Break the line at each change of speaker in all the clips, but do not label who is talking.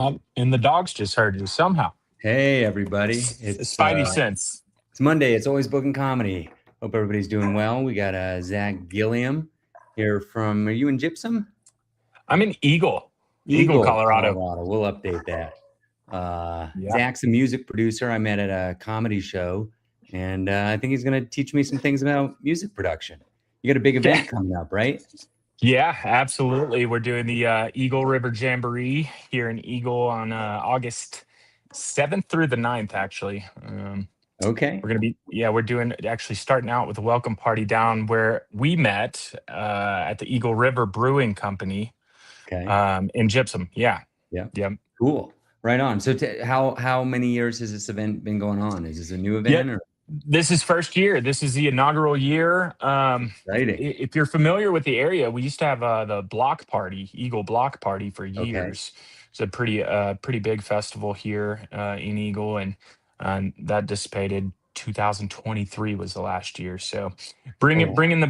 And the dogs just heard you somehow.
Hey everybody,
Spidey sense.
it's Monday. It's Always Bookin Comedy. Hope everybody's doing well. We got Zach Gilliam here from. Are you in Gypsum?
I'm in Eagle, Colorado.
We'll update that.
Yeah.
Zach's a music producer I met at a comedy show, and I think he's going to teach me some things about music production. You got a big event coming up, right?
Yeah, absolutely. We're doing the Eagle River Jamboree here in Eagle on August 7th through the 9th, actually.
Okay.
We're doing actually starting out with a welcome party down where we met at the Eagle River Brewing Company in Gypsum. Yeah.
Yeah.
Yeah.
Cool. Right on. So how many years has this event been going on? Is this a new event?
Yep.
Or?
This is first year. This is the inaugural year.
Exciting.
If you're familiar with the area, we used to have the block party, Eagle Block Party, for years. It's a pretty big festival here in Eagle, and that dissipated. 2023 was the last year. So bringing the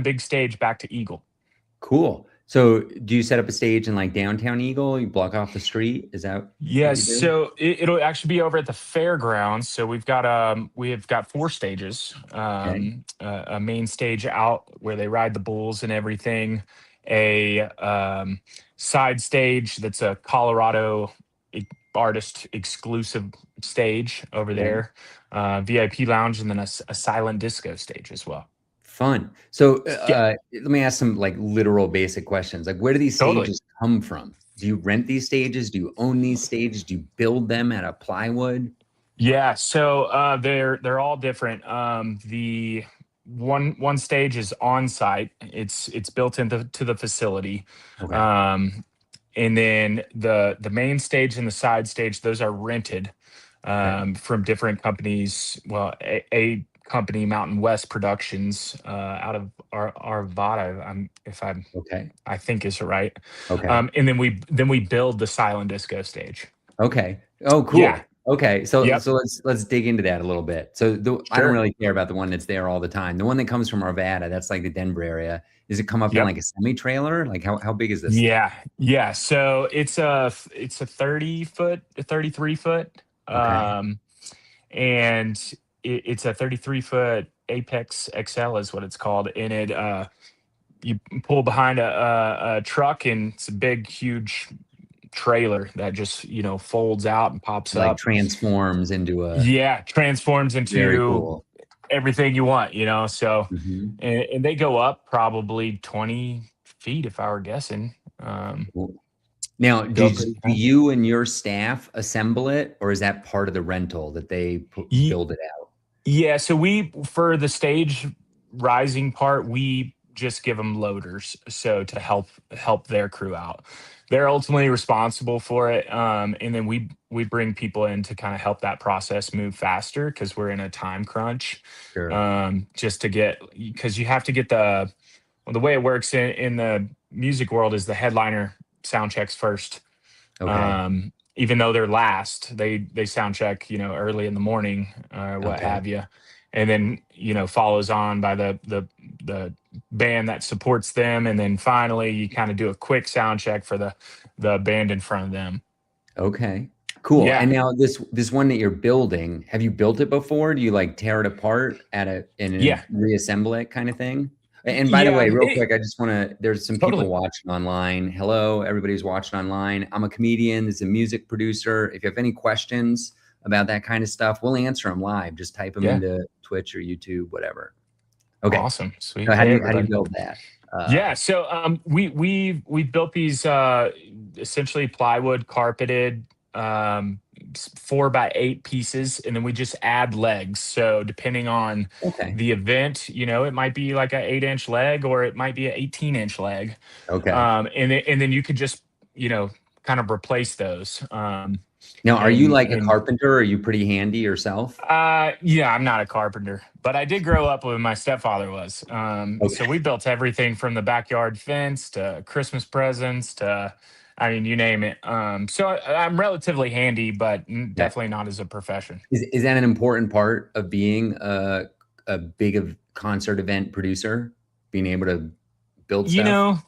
big stage back to Eagle.
Cool. So do you set up a stage in like downtown Eagle? You block off the street? Is that
Yes, so it'll actually be over at the fairgrounds. So we have got 4 stages. A main stage out where they ride the bulls and everything. A side stage that's a Colorado artist exclusive stage over there. VIP lounge, and then a silent disco stage as well.
Fun. So let me ask some like literal basic questions. Like, where do these stages come from? Do you rent these stages? Do you own these stages? Do you build them out of plywood?
Yeah, so they're all different. The one stage is on site. It's built into the facility. And then the main stage and the side stage, those are rented from different companies. Well, a company, Mountain West Productions, out of Arvada, I think is right. And then we build the silent disco stage.
Okay. Oh, cool. Yeah. Okay. So let's dig into that a little bit. So I don't really care about the one that's there all the time. The one that comes from Arvada, that's like the Denver area. Does it come up in like a semi-trailer? Like how big is this?
Yeah. Yeah. So it's a 30-foot, 33-foot. And it's a 33-foot Apex XL is what it's called. And it you pull behind a truck, and it's a big, huge trailer that just folds out and pops
like
up,
transforms into
everything you want, so and they go up probably 20 feet if I were guessing.
Now, do you and your staff assemble it, or is that part of the rental that they build it out?
Yeah, so for the stage rising part, we just give them loaders, so to help their crew out. They're ultimately responsible for it, and then we bring people in to kind of help that process move faster because we're in a time crunch. Just to because you have to get the way it works in the music world is the headliner sound checks first. Even though they're last, they sound check early in the morning, what have you, and then follows on by the band that supports them, and then finally you kind of do a quick sound check for the band in front of them.
Okay, cool. And now this one that you're building, have you built it before? Do you like tear it apart and reassemble it kind of thing? And by the way, real quick, I just want to, there's some people watching online. Hello, everybody's watching online. I'm a comedian. This is a music producer. If you have any questions about that kind of stuff, we'll answer them live. Just type them into Twitch or YouTube, whatever. Okay.
Awesome. Sweet.
So how do you build that?
So we built these essentially plywood carpeted 4x8 pieces, and then we just add legs. So depending on the event, it might be like an 8-inch leg, or it might be an 18-inch leg. And then you could just kind of replace those.
Now, are you like a carpenter? Or are you pretty handy yourself?
Yeah, I'm not a carpenter, but I did grow up when my stepfather was. So we built everything from the backyard fence to Christmas presents to, I mean, you name it. So I'm relatively handy, but definitely not as a profession.
Is that an important part of being a big concert event producer? Being able to build stuff?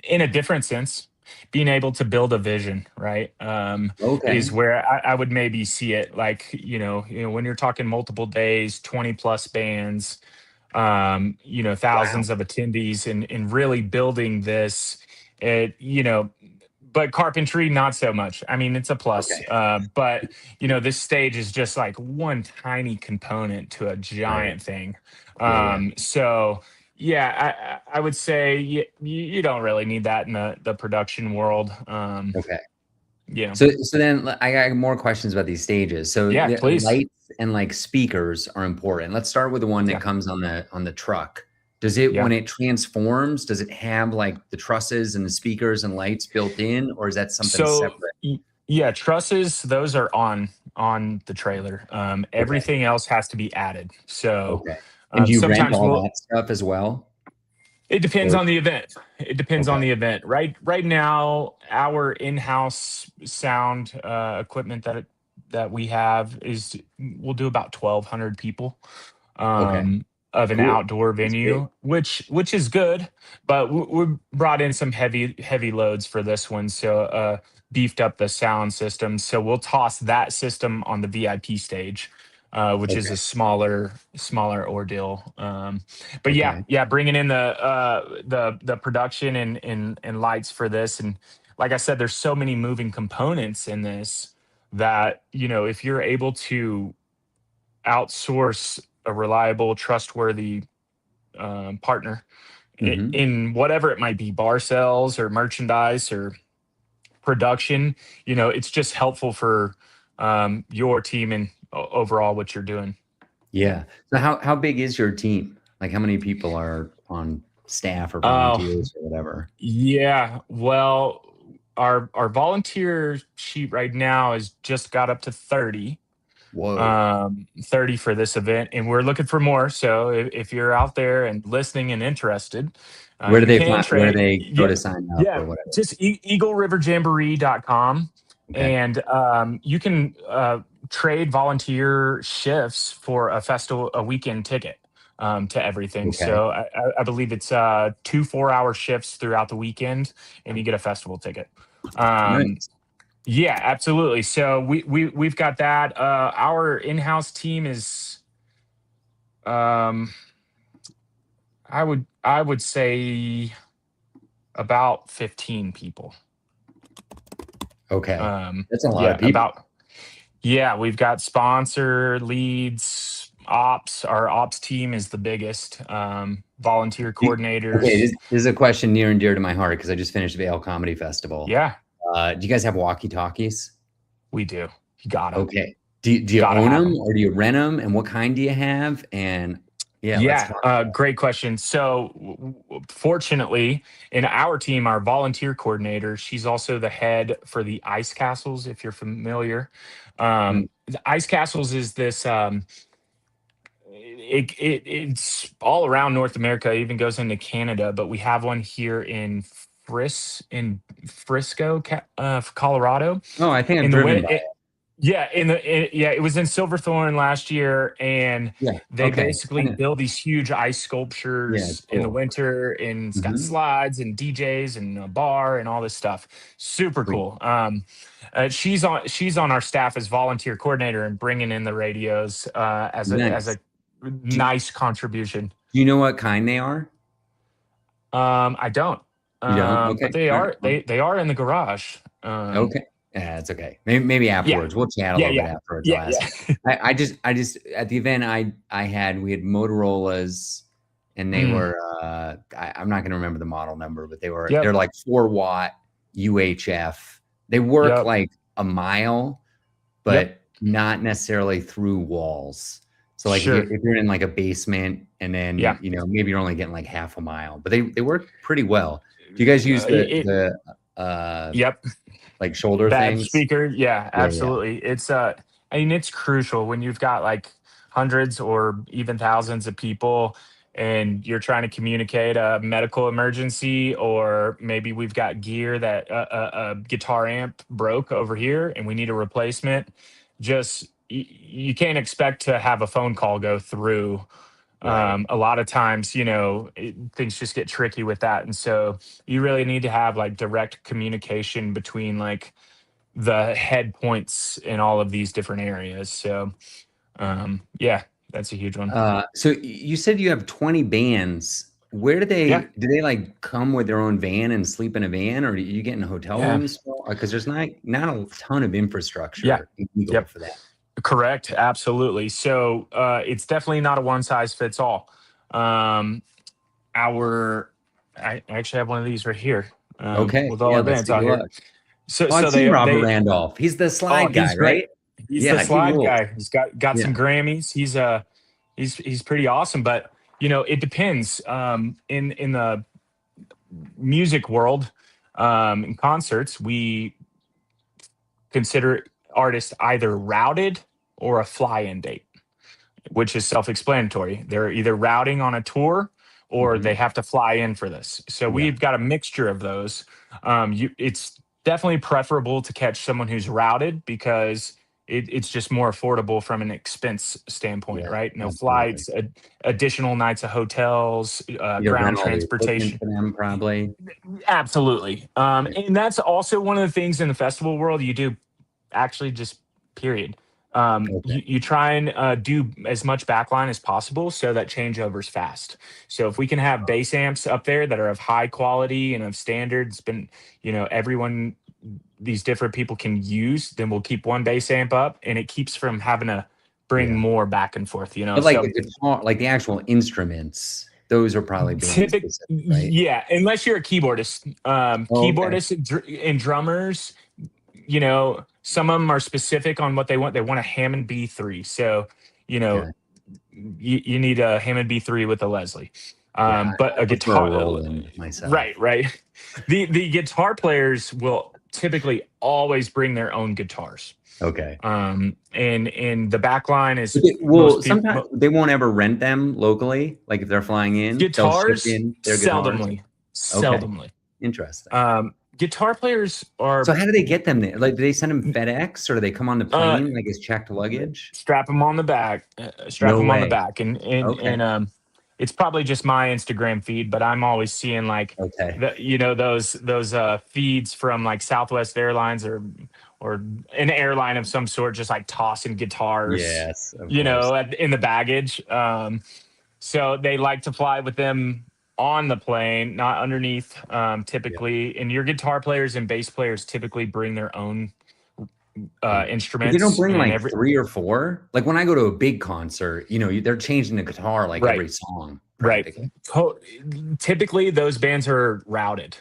in a different sense, being able to build a vision, right? Is
Okay.
where I would maybe see it. Like, when you're talking multiple days, 20 plus bands,
Wow.
thousands of attendees, and really building this, it, but carpentry, not so much. I mean, it's a plus,
Okay.
but this stage is just like one tiny component to a
Right.
giant thing.
Yeah.
So yeah, I would say you don't really need that in the production world.
Okay.
Yeah,
So then I got more questions about these stages. So
yeah,
the
please.
lights and like speakers are important. Let's start with the one that
Yeah,
comes on the truck. Does it
yeah.
when it transforms, does it have like the trusses and the speakers and lights built in, or is that something
So
separate?
yeah, trusses, those are on the trailer.
Okay.
Everything else has to be added. So
Okay. And do you rent
sometimes
all
we'll
that stuff as well?
it depends
Or
on the event. It depends
okay.
on the event. Right now, our in-house sound equipment that we have is we'll do about 1,200 people
Okay.
of an
Cool.
outdoor
That's big.
venue, which is good. But we brought in some heavy loads for this one, so beefed up the sound system. So we'll toss that system on the VIP stage, which is
Okay.
a smaller ordeal. But
Okay.
yeah, bringing in the production and lights for this, and like I said, there's so many moving components in this that if you're able to outsource a reliable, trustworthy partner
Hmm.
in whatever it might be, bar sales or merchandise or production, it's just helpful for your team and overall what you're doing. Yeah.
Yeah. So how big is your team? Like how many people are on staff or
Oh,
volunteers or whatever?
yeah. Well, our volunteer sheet right now is just got up to 30.
Whoa.
30 for this event, and we're looking for more. So if you're out there and listening and interested,
Where do
you
they
can
find where do
trade.
they go
Yeah,
to sign up
yeah.
or whatever?
Just eagleriverjamboree.com,
Okay.
and you can trade volunteer shifts for a weekend ticket to everything.
Okay.
So I believe it's 2 4-hour shifts throughout the weekend, and you get a festival ticket. Um,
Nice.
yeah, absolutely. So we've got that. Our in-house team is um I would say about 15 people.
Okay. That's a lot of
Yeah,
people.
about yeah, we've got sponsor, leads, ops. Our ops team is the biggest. Volunteer
Okay,
coordinators.
this is a question near and dear to my heart because I just finished the Vail Comedy Festival.
Yeah,
Do you guys have walkie-talkies?
we do. You gotta
Okay. Do you
gotta
own
have
them
them.
or do you rent them? And what kind do you have? And yeah, let's
Yeah,
talk.
great question. So, fortunately, in our team, our volunteer coordinator, she's also the head for the Ice Castles. If you're familiar,
Mm,
the Ice Castles is this. It's all around North America. It even goes into Canada, but we have one here in Frisco, Colorado.
oh, I think I've
In the
driven
win,
by
it,
it.
yeah, yeah, it was in Silverthorne last year, and
Yeah.
they
Okay.
basically build these huge ice
Yeah, it's
sculptures in the
cool.
winter, and it's got
Hmm.
slides and DJs and a bar and all this stuff. Super
Sweet.
cool. She's on our staff as volunteer coordinator and bringing in the radios as
Nice.
a
Do,
nice contribution.
do you know what kind they are?
I don't,
You don't?
but
Okay.
they
All right.
are they are in the garage.
Okay. Yeah, it's okay. Maybe
Yeah,
afterwards. We'll chat a
yeah,
little bit
yeah,
afterwards. I'll
yeah,
ask.
yeah.
I just at the event we had Motorola's and they
Mm,
were I'm not gonna remember the model number, but they're
yep,
like 4-watt UHF. They work
yep,
like a mile,
yep.
but not necessarily through walls. So like
Sure.
if you're in like a basement and then
Yeah.
maybe you're only getting like half a mile, but they work pretty well. Do you guys use the
Yep.
like shoulder
Bad
things?
speaker. Yeah,
Yeah, yeah.
absolutely. I mean, it's crucial when you've got like hundreds or even thousands of people and you're trying to communicate a medical emergency, or maybe we've got gear that a guitar amp broke over here and we need a replacement. You can't expect to have a phone call go through
Right.
A lot of times, things just get tricky with that. And so you really need to have like direct communication between like the head points in all of these different areas. So, yeah, that's a huge one.
So you said you have 20 bands. Where
Yeah.
do they like come with their own van and sleep in a van, or do you get in hotel
Yeah.
rooms? Because there's not a ton of
Yeah.
infrastructure in Eagle
Yep.
for that.
Correct. Absolutely. So, it's definitely not a one size fits all. Um, our, I actually have one of these right here,
Okay,
with all
yeah,
our
let's
bands
take a
out here.
look.
So,
Oh, I've
so
seen Robert
they,
Randolph. He's the
oh,
slide guy,
he's great.
right?
He's the
Yeah, he
slide
rules.
guy. He's got some
Yeah.
Grammys. He's pretty awesome. But it depends. In the music world, in concerts, we consider artists either routed or a fly-in date, which is self-explanatory. They're either routing on a tour or
Hmm.
they have to fly in for this. So
Yeah.
we've got a mixture of those. It's definitely preferable to catch someone who's routed because it's just more affordable from an expense standpoint,
Yeah.
right? No
Absolutely.
flights, additional nights of hotels,
You gotta
ground
rent all the equipment
transportation.
for them, probably.
Absolutely.
Yeah.
And that's also one of the things in the festival world you do actually just period.
Okay.
You try and do as much backline as possible so that changeover's fast. So if we can have bass amps up there that are of high quality and of standards, been everyone these different people can use, then we'll keep one bass amp up, and it keeps from having to bring
Yeah.
more back and forth.
But like
So
the guitar, like the actual instruments, those are probably band
typic,
specific, right?
yeah, unless you're a keyboardist,
Oh, okay.
and drummers, some of them are specific on what they want. They want a Hammond B3. So, you know,
Okay.
you need a Hammond B3 with a Leslie.
Yeah,
But
I
a
prefer a
guitar,
Roland myself.
right. The guitar players will typically always bring their own guitars.
Okay.
And the back line is
Well,
most
sometimes
people
they won't ever rent them locally. Like if they're flying in, they'll ship
guitars
in their guitars.
seldomly,
Okay.
seldomly.
Interesting.
Guitar players
So
are
how do they get them there? Like, do they send them FedEx or do they come on the
uh,
plane like as checked luggage?
strap them on the back,
No way. Okay.
and it's probably just my Instagram feed, but I'm always seeing like
Okay.
those feeds from like Southwest Airlines or an airline of some sort, just like tossing guitars,
Yes, of course.
in the baggage. So they like to fly with them on the plane, not underneath,
Yeah.
typically. And your guitar players and bass players typically bring their own
Yeah. But they don't
instruments
bring
and
like
every
3 or 4? Like when I go to a big concert, they're changing the guitar like
right.
every song
Right.
practically.
Typically, those bands are routed,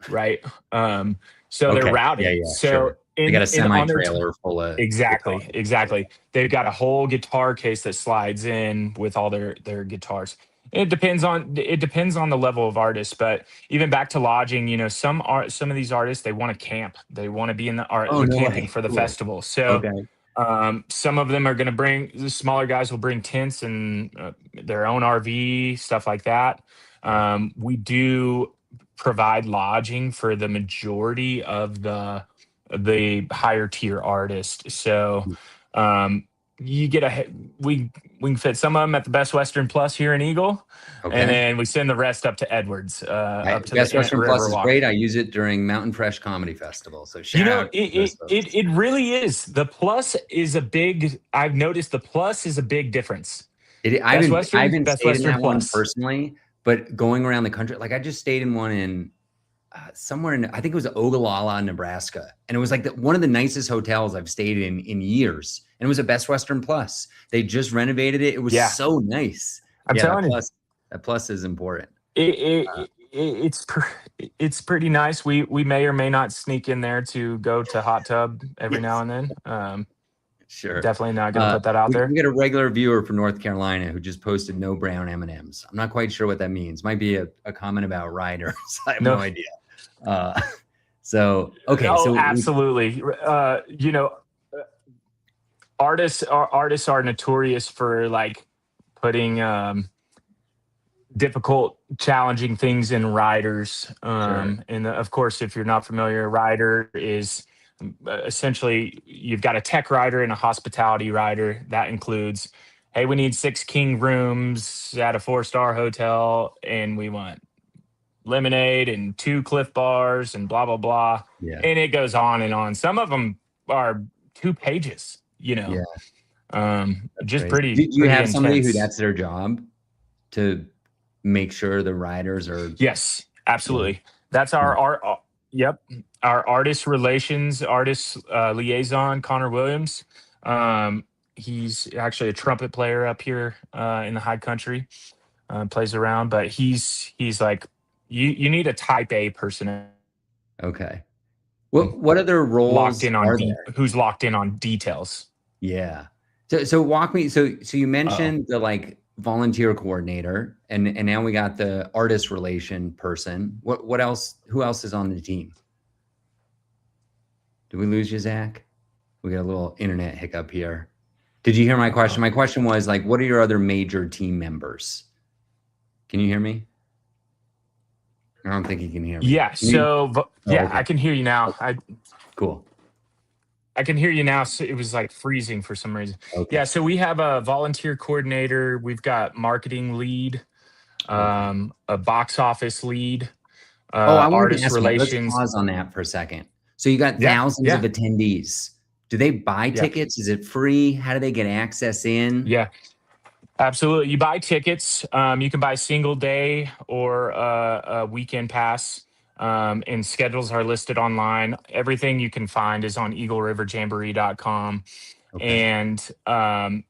right? So they're
Okay. Yeah,
routed.
yeah,
So
sure. They got a
on their
semi-trailer full of guitars.
exactly. They've got a whole guitar case that slides in with all their guitars. It depends on the level of artist, but even back to lodging, some of these artists they want to camp, they want to be in
Oh,
the
no
camping
way.
for the
Cool.
festival. So
Okay.
some of them are going to bring the smaller guys will bring tents and their own RV, stuff like that.
Yeah.
We do provide lodging for the majority of the higher tier artists. So um, you get we can fit some of them at the Best Western Plus here in Eagle, and
Okay.
then we send the rest up to Edwards, up to the
Best Western Plus is
Riverwalk.
great. I use it during Mountain Fresh Comedy Festival. So
You
shout
know,
out
it,
to those
it it
folks.
it really is. The plus is a big. I've noticed the plus is a big difference.
I haven't
Best
stayed in
Western
that one
Plus.
personally, but going around the country, like I just stayed in one in somewhere in, I think it was Ogallala, Nebraska. And it was like one of the nicest hotels I've stayed in years. And it was a Best Western Plus. They just renovated it. It was
Yeah,
so nice.
I'm
Yeah,
telling you,
that plus is important.
it,
Uh,
it, it it's pretty nice. We may or may not sneak in there to go to hot tub every now
yes,
and then.
sure.
Definitely not going to put that out
We
there.
get a regular viewer from North Carolina who just posted no brown M&Ms. I'm not quite sure what that means. Might be a comment about riders. I have no
No,
idea. So okay,
oh,
so
absolutely. Artists are notorious for like putting difficult, challenging things in riders.
sure.
And of course, if you're not familiar, a rider is essentially you've got a tech rider and a hospitality rider. That includes hey, we need 6 king rooms at a 4-star hotel, and we want lemonade and 2 Cliff bars and blah blah blah,
Yeah.
and it goes on and on. Some of them are 2 pages,
Yeah. That's
just
crazy.
pretty
Do you
pretty
have somebody who
intense.
that's their job to make sure the riders are?
Yes,
Yeah.
absolutely. That's
Huh.
our yep, our artist liaison, Connor Williams. He's actually a trumpet player up here in the high country. Plays around, but he's like, you need a type A person
Okay. What other
locked
roles
in on
are there?
who's locked in on details.
Yeah. So walk me. So you
Uh-oh.
mentioned the like volunteer coordinator, and now we got the artist relation person. What else? Who else is on the team? Did we lose you, Zach? We got a little internet hiccup here. Did you hear my question?
Uh-oh.
My question was like, what are your other major team members? Can you hear me? I don't think you can hear me.
Yeah.
Can you? Oh,
Yeah,
okay.
I can hear you now.
Cool.
I can hear you now. So it was like freezing for some reason. Yeah.
Okay.
So we have a volunteer coordinator. We've got marketing lead,
Okay.
a box office lead,
Oh, I wanted to
artist
ask you, let's
relations.
pause on that for a second. So you got
Yeah.
thousands of
Yeah.
attendees. Do they buy
Yeah.
tickets? Is it free? How do they get access in?
Yeah. Absolutely. You buy tickets. You can buy single day or a weekend pass. And schedules are listed online. Everything you can find is on eagleriverjamboree.com.
Okay.
And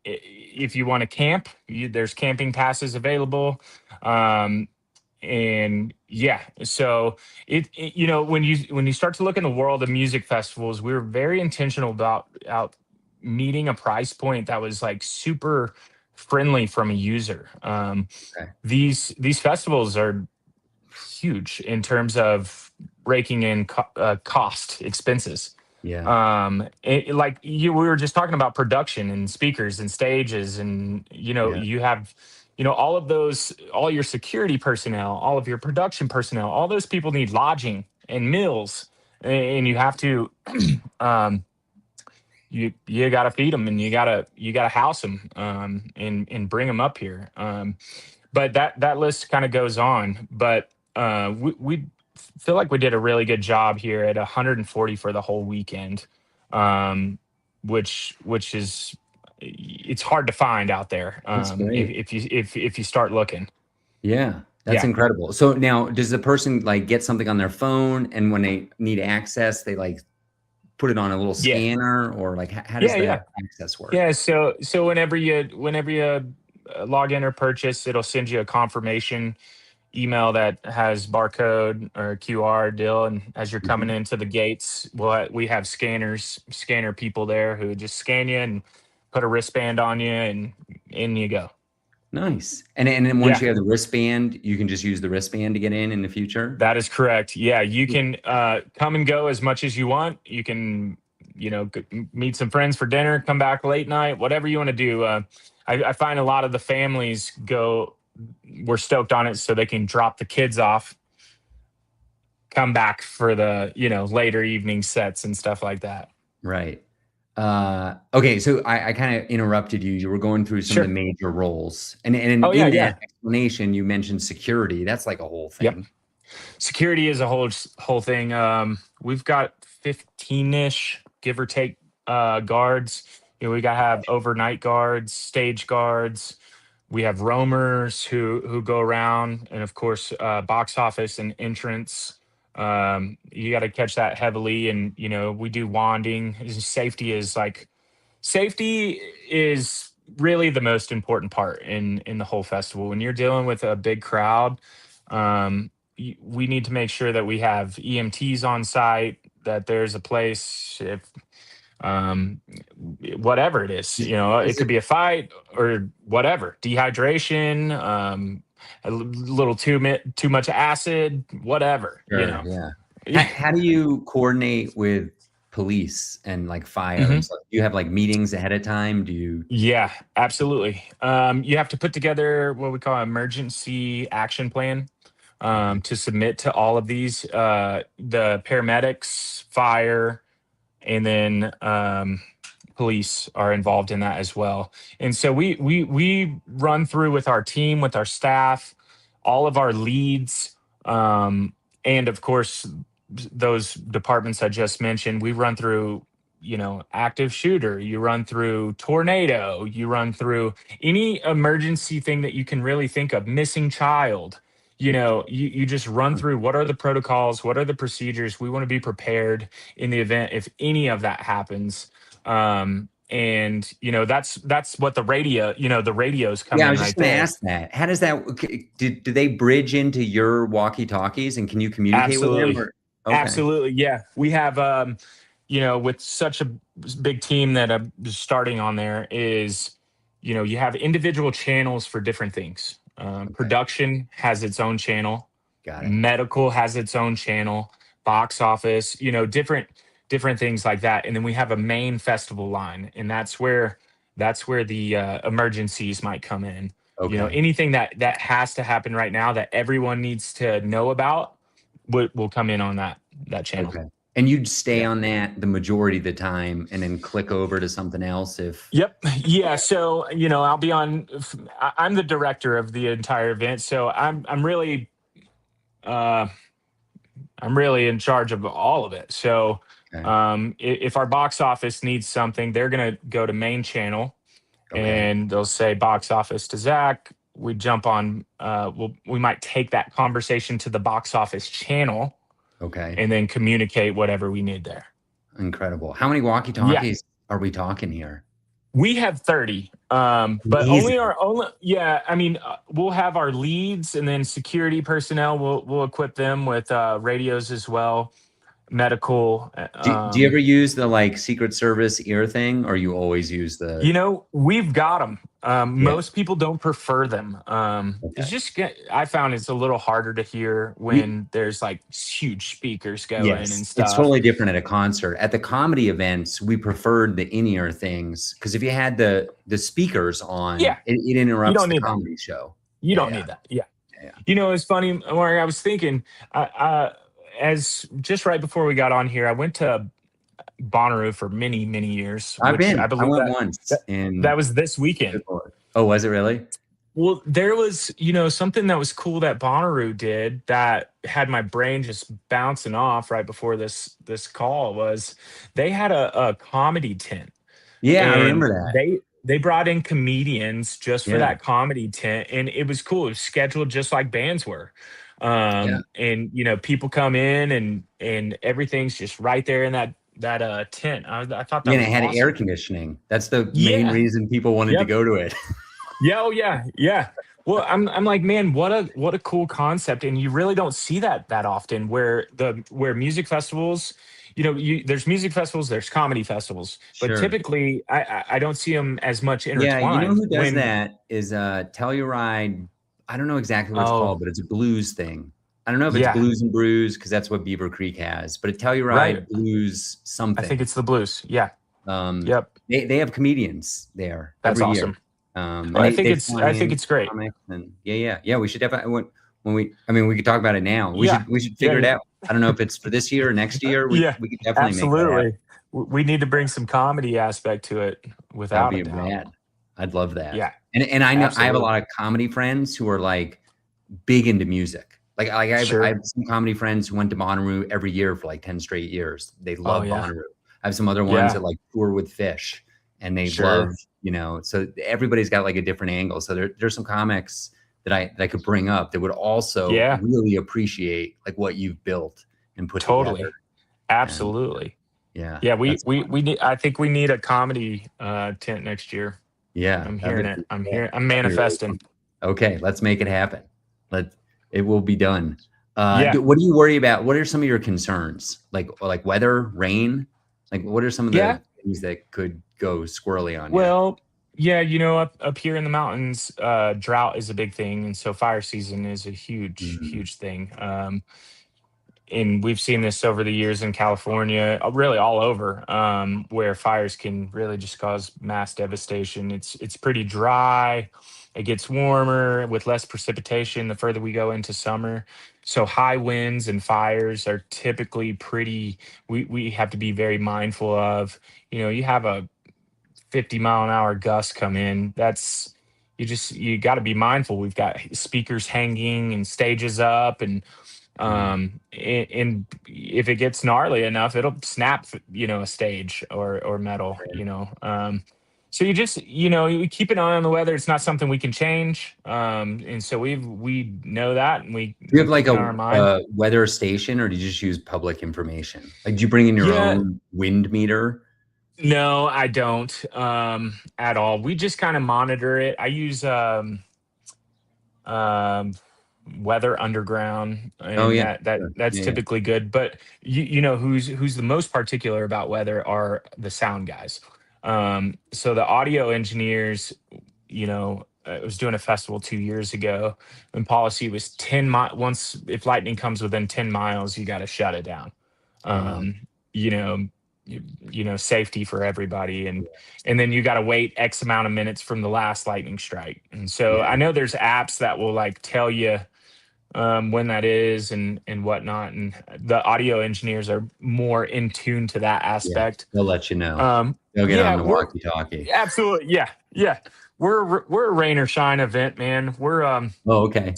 if you want to camp, there's camping passes available. Um, and yeah, so when you start to look in the world of music festivals, we were very intentional about out meeting a price point that was like super friendly from a user.
Okay.
These festivals are huge in terms of raking in cost expenses.
Yeah.
Like we were just talking about production and speakers and stages, and
Yeah.
you have all of those, all your security personnel, all of your production personnel, all those people need lodging and meals, and you have to um, you got to feed them, and you got to house them, and bring them up here. But that list kind of goes on. But we feel like we did a really good job here at 140 for the whole weekend, um, which is, it's hard to find out there,
That's great.
if you start looking.
Yeah. That's
Yeah,
incredible. So now does the person like get something on their phone and when they need access, they like put it on a little
yeah,
scanner or like how does
yeah,
the
yeah,
access work?
yeah. So whenever you log in or purchase, it'll send you a confirmation email that has barcode or QR deal. And as you're coming
Mhm.
into the gates, we have scanner people there who just scan you and put a wristband on you, and in you go.
Nice. And then once
Yeah,
you have the wristband, you can just use the wristband to get in the future?
that is correct. Yeah, you can come and go as much as you want. You can, meet some friends for dinner, come back late night, whatever you want to do. I find a lot of the families we're stoked on it so they can drop the kids off, come back for the later evening sets and stuff like that.
Right. Okay, so I kind of interrupted you. You were going through some of the
Sure.
major roles, and
Oh yeah,
in that
yeah.
explanation, you mentioned security. That's like a whole
Yep.
thing.
Security is a whole thing. We've got 15-ish, give or take, guards. We got to have overnight guards, stage guards. We have roamers who go around, and of course, box office and entrance. You got to catch that heavily, and we do wanding. Safety is really the most important part in the whole festival. When you're dealing with a big crowd, we need to make sure that we have EMTs on site, that there's a place if um, whatever it is, it
Is
could
it
be a fight or whatever, dehydration, little too much acid, whatever,
sure, yeah. How do you coordinate with police and like fire and
Mhm.
stuff? Do you have like meetings ahead of time? Do you?
Yeah, absolutely. You have to put together what we call an emergency action plan,
Okay.
to submit to all of these, the paramedics, fire, and then police are involved in that as well. And so we run through with our team, with our staff, all of our leads, and of course those departments I just mentioned. We run through, active shooter, you run through tornado, you run through any emergency thing that you can really think of, missing child. You just run through what are the protocols, what are the procedures. We want to be prepared in the event if any of that happens. And that's what the radio, the radios come
Yeah, I
in
was just
right
going to
there.
ask that. How does that do they bridge into your walkie-talkies, and can you communicate with them?
Absolutely.
Or okay.
Absolutely. Yeah. We have, with such a big team that I'm starting on there is, you have individual channels for different things.
Okay.
Production has its own channel,
Got it.
medical has its own channel, box office, different things like that. And then we have a main festival line, and that's where the emergencies might come in.
Okay.
Anything that has to happen right now that everyone needs to know about will come in on that channel.
Okay. And you'd stay
Yeah.
on that the majority of the time and then click over to something else if
Yep. Yeah. So, I'll be on. I'm the director of the entire event, so uh, I'm really in charge of all of it. So,
okay.
if our box office needs something, they're gonna go to main channel,
Okay.
and they'll say box office to Zach. We jump on. We might take that conversation to the box office channel,
Okay.
and then communicate whatever we need there.
Incredible. How many
Yeah.
walkie-talkies are we talking here?
We have 30, but
Amazing.
yeah. I mean, we'll have our leads, and then security personnel. We'll equip them with radios as well, medical.
Do you ever use the like Secret Service ear thing, or you always use the
We've got them.
yeah.
Most people don't prefer them.
Okay.
It's just I found it's a little harder to hear
We
when there's like huge speakers going
Yes,
and
it's
stuff.
totally different at a concert. At the comedy events, we preferred the in-ear things because if you had the speakers on,
Yeah,
it
you
interrupts
don't
the
need that.
comedy show.
You
Yeah,
don't
yeah,
need that. Yeah.
yeah.
It's funny, Mark. I was thinking, as just right before we got on here, I went to Bonnaroo for many, many years,
I've
which I
been. I
believe
went
that
once
that,
and
that was this weekend.
good Lord. Oh, was it really?
Well, there was, something that was cool that Bonnaroo did that had my brain just bouncing off right before this call was they had a comedy tent,
Yeah, I
and
remember that.
they brought in comedians just for
Yeah,
that comedy tent, and it was cool. It was scheduled just like bands were.
yeah.
And people come in, and everything's just right there in that tent. I thought that
Yeah, and
was
it had air
awesome.
conditioning. That's the main
Yeah.
reason people wanted to
Yep.
go to it.
Yeah. Oh yeah. Yeah. Well, I'm like, man, what a cool concept, and you really don't see that often. Where music festivals, there's music festivals, there's comedy festivals, but
Sure.
typically I don't see them as much
Yeah, you know
intertwined.
who does
When
that is Telluride. I don't know exactly what it's called,
oh
but it's a blues thing. I don't know if it's
yeah,
Blues and Brews because that's what Beaver Creek has, but a
right.
Telluride blues
I think
something.
it's the blues. Yeah.
Um,
Yep.
they have comedians there
That's
every year,
awesome.
and
Well,
they
I
fly
think
in
it's great.
comics and yeah. We should definitely when we. I mean, we could talk about it now.
Yeah.
We should
Yeah.
figure it
Yeah.
out. I don't know if it's for this year or next year.
Yeah.
We could definitely make that happen.
Absolutely. We need to bring some comedy aspect to it,
That would
without a
be
doubt.
rad. I'd love that.
Yeah.
And I know I have a
Absolutely.
lot of comedy friends who are like big into music. Like I
Sure.
have some comedy friends who went to Bonnaroo every year for like 10 straight years. They
Oh
love
yeah.
Bonnaroo. I have some other ones
Yeah.
that like tour with Fish and they love,
Sure.
so everybody's got like a different angle. So there's some comics that I could bring up that would also
Yeah.
really appreciate like what you've built and put together.
Totally.
And
Absolutely.
yeah,
Yeah, we
that's
we
fun.
we need. I think we need a comedy tent next year.
Yeah,
I'm
that'd be
hearing it.
pretty
I'm
cool.
here. I'm
That'd be really
manifesting.
fun. Okay, let's make it happen. Let It will be done.
Yeah.
What do you worry about? What are some of your concerns? Like weather, rain? Like what are some of
Yeah.
the things that could go squirrely on you?
Well, yeah. Up here in the mountains, drought is a big thing, and so fire season is a huge,
Mhm.
huge thing. And we've seen this over the years in California, really all over, where fires can really just cause mass devastation. It's pretty dry. It gets warmer with less precipitation the further we go into summer. So high winds and fires are typically pretty. We have to be very mindful of. You have a 50-mile-an-hour gusts come in, you got to be mindful. We've got speakers hanging and stages up, and and if it gets gnarly enough, it'll snap, a stage or metal, so you keep an eye on the weather. It's not something we can change. And so we know that, and
Do you
we
have like
keep it on our mind.
a weather station, or do you just use public information? Like, do you bring in your
Yeah,
own wind meter?
no, I don't, at all. We just kind of monitor it. I use, um, Weather Underground,
Oh
and
yeah,
that
sure.
that's
Yeah, yeah.
typically good. But who's the most particular about weather are the sound guys. So the audio engineers, I was doing a festival 2 years ago, and policy was 10 miles. Once, if lightning comes within 10 miles, you got to shut it down.
Uh-huh.
You know, safety for everybody,
Yeah,
and then you got to wait X amount of minutes from the last lightning strike. And so
yeah,
I know there's apps that will like tell you when that is and whatnot, and the audio engineers are more in tune to that
yeah.
aspect.
They'll let you know.
Um,
They'll get on
yeah,
the
we're
walkie-talkie.
absolutely, yeah, yeah. We're a rain or shine event, man.
Oh, okay.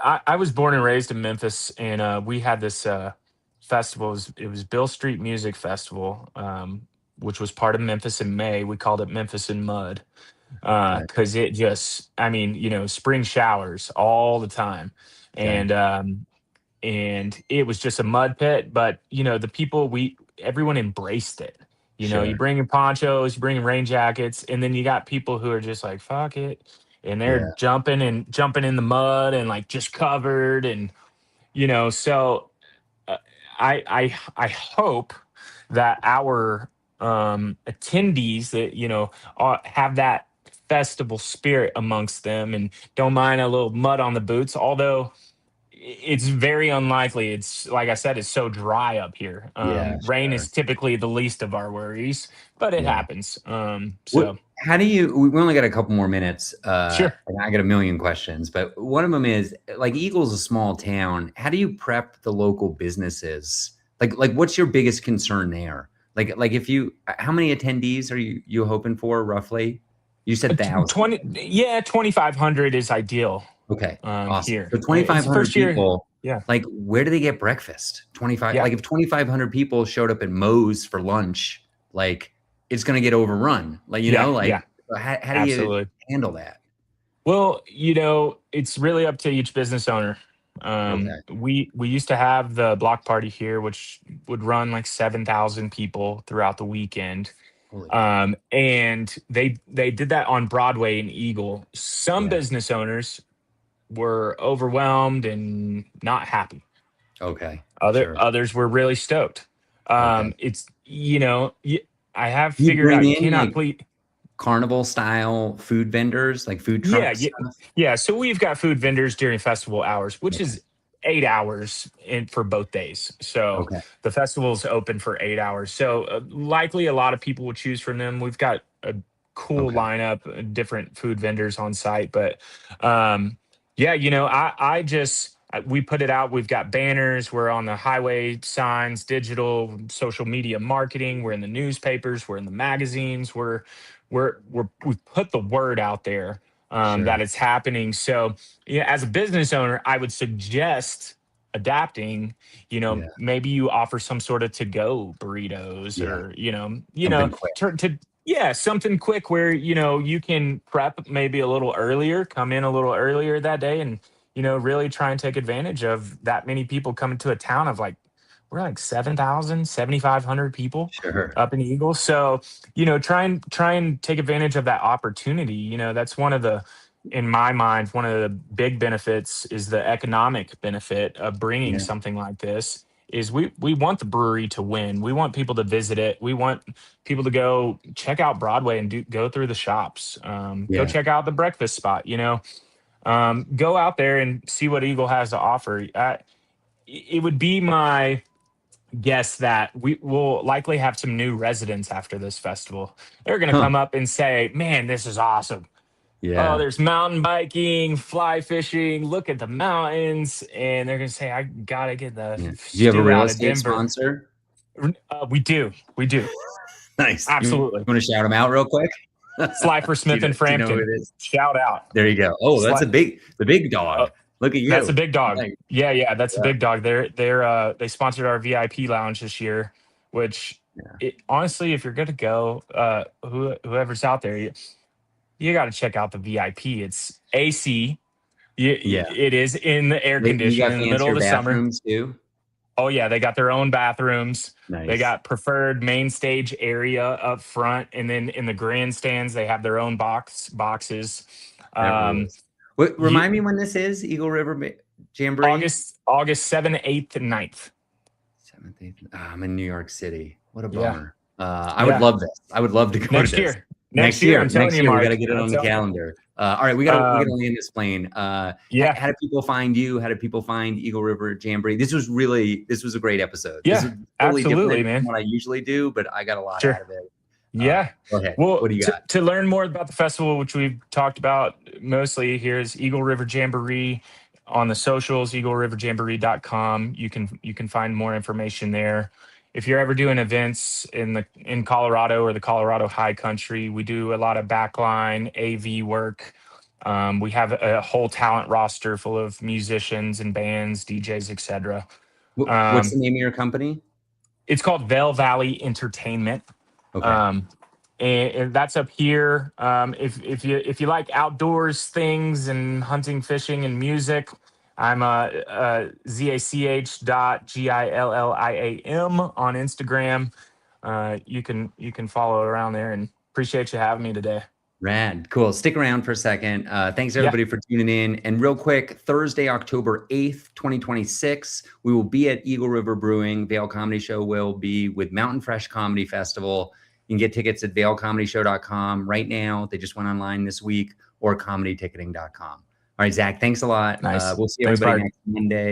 I was born and raised in Memphis, and we had this festival. It was Bill Street Music Festival, which was part of Memphis in May. We called it Memphis in Mud,
Okay.
because it just, I mean, spring showers all the time,
Okay.
and it was just a mud pit. But the people, we everyone embraced it. You
Sure.
bring in ponchos, you bring in rain jackets, and then you got people who are just like, fuck it, and they're
Yeah.
jumping in the mud and like just covered, and so uh, I hope that our attendees that have that festival spirit amongst them and don't mind a little mud on the boots. Although it's very unlikely. It's like I said, it's so dry up here.
Yeah,
Rain
sure.
is typically the least of our worries, but it
Yeah.
happens.
What
So
how do you we only got a couple more minutes,
sure.
and I got a million questions, but one of them is, like, Eagle's a small town. How do you prep the local businesses? Like, what's your biggest concern there? Like, if you how many attendees are you hoping for, roughly? You said 1,000.
20, yeah, 2,500 is ideal.
Okay, awesome.
Here,
So
it's the
2,500
first year.
people,
Yeah,
like, where do they get breakfast? 25
yeah,
like, if 2,500 people showed up at Moe's for lunch, like, it's gonna get overrun. Like,
yeah,
like,
yeah,
how do you
absolutely.
handle that?
Well, it's really up to each business owner.
Okay.
We used to have the block party here, which would run like 7,000 people throughout the weekend.
Holy cow.
And they did that on Broadway in Eagle. Some
Yeah.
business owners were overwhelmed and not happy.
Okay. Sure.
Others were really stoked.
Okay.
It's I have
Do you
figured
bring
out you
in,
cannot
like,
please.
carnival style food vendors, like food
Yeah,
truck
yeah,
stuff?
yeah. So we've got food vendors during festival hours, which
Okay.
is 8 hours for both days. So
Okay.
the festival's open for 8 hours. So likely a lot of people will choose from them. We've got a cool
Okay.
lineup, different food vendors on site. But yeah, we put it out. We've got banners. We're on the highway signs, digital, social media marketing. We're in the newspapers. We're in the magazines. We've put the word out there,
Sure.
that it's happening. So, yeah, as a business owner, I would suggest adapting.
Yeah.
Maybe you offer some sort of to-go burritos,
Yeah.
or
Something quick.
turn to yeah, something quick where you can prep maybe a little earlier, come in a little earlier that day, and really try and take advantage of that many people coming to a town of like, we're like 7,000, 7,500 people
Sure.
up in Eagle. So, try and take advantage of that opportunity. That's in my mind, one of the big benefits is the economic benefit of bringing
Yeah.
something like this. Is we want the brewery to win. We want people to visit it. We want people to go check out Broadway and go through the shops. Go
Yeah.
check out the breakfast spot. Go out there and see what Eagle has to offer. It would be my guess that we will likely have some new residents after this festival. They're going to
Huh.
come up and say, "Man, this is awesome. Oh,
Yeah.
there's mountain biking, fly fishing. Look at the mountains." And they're going to say, "I got to get the
Yeah. Do you have a
stew
real
out of
estate
Denver."
sponsor?
We do. We do.
Nice. You
Absolutely.
wanna shout them out real quick?
Slifer Smith and Frampton.
Do you know who it is?
Shout out.
There you go. Oh, that's the big dog. Look at you.
That's a big dog. Yeah. That's a big dog. They sponsored our VIP lounge this year, which honestly, if you're going to go, whoever's out there, you got to check out the VIP. It's AC. It is in the air conditioning in the middle of the summer.
Too?
Oh yeah, they got their own bathrooms.
Nice.
They got preferred main stage area up front, and then in the grandstands they have their own boxes.
Remind me when this is, Eagle River Jamboree?
August 7th, 8th, and 9th.
7th, 8th. I'm in New York City. What a bummer. I would love this. I would love to go
next
to this.
Year. Next year, I'm telling you, Mark.
We got to get it on the calendar. All right, we got to land this plane. How do people find you? How do people find Eagle River Jamboree? This was a great episode.
Yeah,
this is totally
absolutely, man.
From what I usually do, but I got a lot out of it.
Go
ahead.
Well,
what do you got?
To learn more about the festival, which we've talked about mostly, here's Eagle River Jamboree on the socials, eagleriverjamboree.com. You can find more information there. If you're ever doing events in Colorado or the Colorado High Country, we do a lot of backline AV work. We have a whole talent roster full of musicians and bands, DJs, etc.
What's the name of your company?
It's called Vail Valley Entertainment.
Okay.
And that's up here. If you like outdoors things and hunting, fishing, and music, I'm zach.gilliam on Instagram. You can follow around there, and appreciate you having me today.
Rad. Cool. Stick around for a second. Thanks everybody for tuning in. And real quick, Thursday, October 8th, 2026, we will be at Eagle River Brewing. Vail Comedy Show will be with Mountain Fresh Comedy Festival. You can get tickets at vailcomedyshow.com right now. They just went online this week, or comedyticketing.com. All right, Zach, thanks a lot.
Nice.
We'll see everybody next Monday.